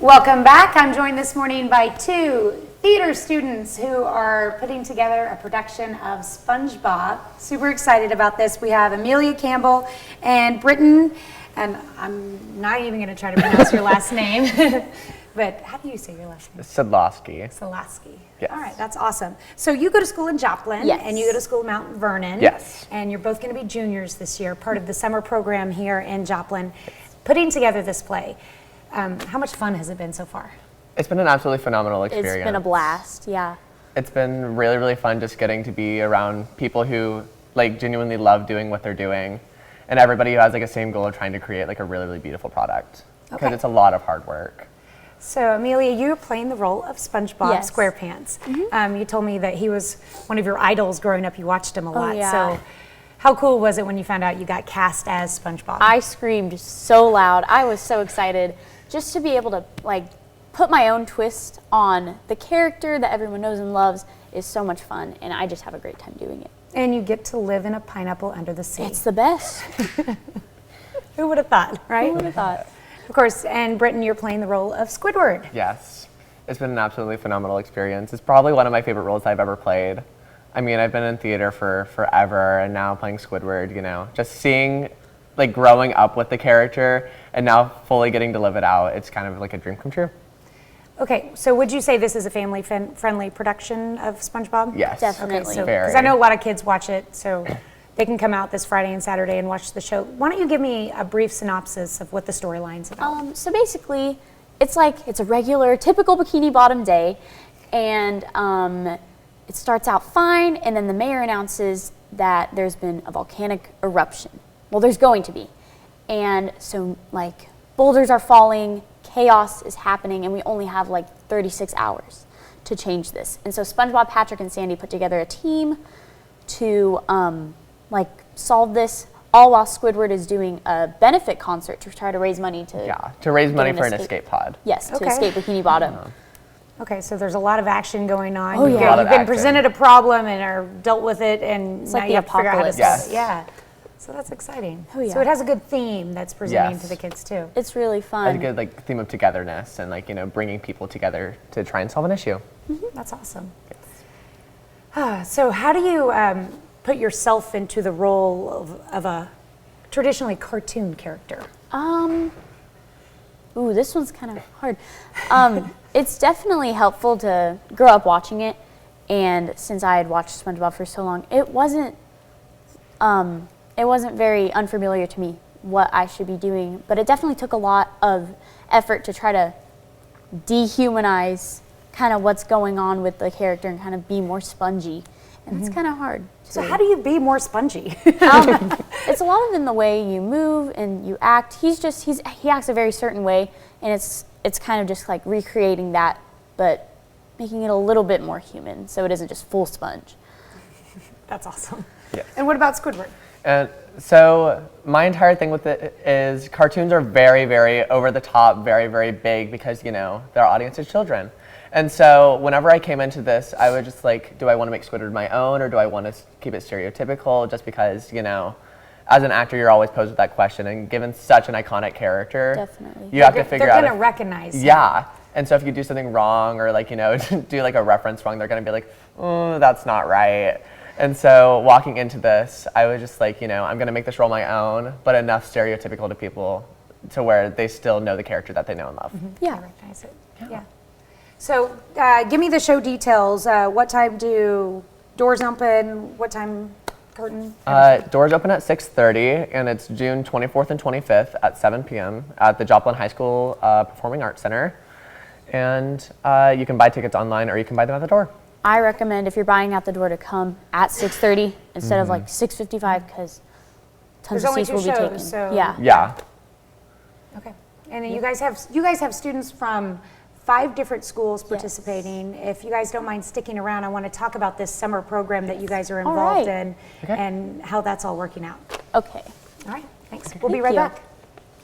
Welcome back. I'm joined this morning by two theater students who are putting together a production of Spongebob. Super excited about this. We have Amelia Campbell and Britton, and I'm not even going to try to pronounce your last name, but how do you say your last name? Sadlowski. Sadlowski. Yes. All right, that's awesome. So you go to school in Joplin, Yes. and you go to school in Mount Vernon. Yes. And you're both going to be juniors this year, part of the summer program here in Joplin, putting together this play. How much fun has it been so far? It's been an absolutely phenomenal experience. It's been a blast, yeah. It's been really, really fun just getting to be around people who like genuinely love doing what they're doing, and everybody who has like a same goal of trying to create like a really, really beautiful product. Because Okay. it's a lot of hard work. So Amelia, you're playing the role of SpongeBob Yes. SquarePants. You told me that he was one of your idols growing up. You watched him a lot. yeah. So how cool was it when you found out you got cast as SpongeBob? I screamed so loud. I was so excited just to be able to like put my own twist on the character that everyone knows and loves is so much fun, and I just have a great time doing it. And you get to live in a pineapple under the sea. It's the best. Who would have thought, right? Who would have thought? Of course, and Britton, you're playing the role of Squidward. Yes. It's been an absolutely phenomenal experience. It's probably one of my favorite roles I've ever played. I mean, I've been in theater for forever, and now playing Squidward, you know, just seeing, like growing up with the character and now fully getting to live it out, it's kind of like a dream come true. Okay, so would you say this is a family-friendly production of SpongeBob? Yes. Definitely. So, Very. because I know a lot of kids watch it, so they can come out this Friday and Saturday and watch the show. Why don't you give me a brief synopsis of what the storyline's about? So basically, it's a regular, typical Bikini Bottom day, and it starts out fine, and then the mayor announces that there's been a volcanic eruption. Well, there's going to be. And so, like, boulders are falling, chaos is happening, and we only have, like, 36 hours to change this. And so SpongeBob, Patrick, and Sandy put together a team to, solve this, all while Squidward is doing a benefit concert to try to raise money to... Yeah, to raise money get for an escape pod. Yes, to Okay. escape Bikini Bottom. Okay, so there's a lot of action going on. Oh, yeah. You've A lot of been action. presented a problem and are dealt with it, and It's now like you the have to figure out how to apocalypse. solve it. Yes. Yeah. So that's exciting. Oh, yeah. So it has a good theme that's presenting Yes. to the kids too. It's really A fun. good like theme of togetherness and like, you know, bringing people together to try and solve an issue. That's awesome. So how do you put yourself into the role of a traditionally cartoon character? Ooh, this one's kind of hard. It's definitely helpful to grow up watching it, and since I had watched SpongeBob for so long, it wasn't very unfamiliar to me what I should be doing, but it definitely took a lot of effort to try to dehumanize kind of what's going on with the character and kind of be more spongy, and it's kind of hard. So how do you be more spongy? It's a lot of in the way you move and you act. He acts a very certain way, and it's kind of just like recreating that, but making it a little bit more human, so it isn't just full sponge. That's awesome. Yes. And what about Squidward? And so my entire thing with it is cartoons are very, very over the top, very, very big because, you know, their audience is children. And so whenever I came into this, I would just like, do I want to make Squidward my own or do I want to keep it stereotypical just because, you know, as an actor, you're always posed with that question. And given such an iconic character, Definitely. you have to figure out. They're going to recognize him. Yeah. And so if you do something wrong or like, you know, do like a reference wrong, they're going to be like, oh, that's not right. And so walking into this, I was just like, you know, I'm going to make this role my own, but enough stereotypical to people to where they still know the character that they know and love. Yeah. I recognize it. Yeah. So give me the show details. What time do doors open? What time curtain? Doors open at 6:30, and it's June 24th and 25th at 7 p.m. at the Joplin High School Performing Arts Center. And you can buy tickets online or you can buy them at the door. I recommend if you're buying at the door to come at 6:30 instead of like 6:55 because tons There's of only seats two will be shows, taken. so- Yeah. Yeah. Okay. And then you guys have students from 5 different schools participating. If you guys don't mind sticking around, I want to talk about this summer program that you guys are involved right. in and how that's all working out. Okay. All right. Thanks. We'll be Thank right you. back.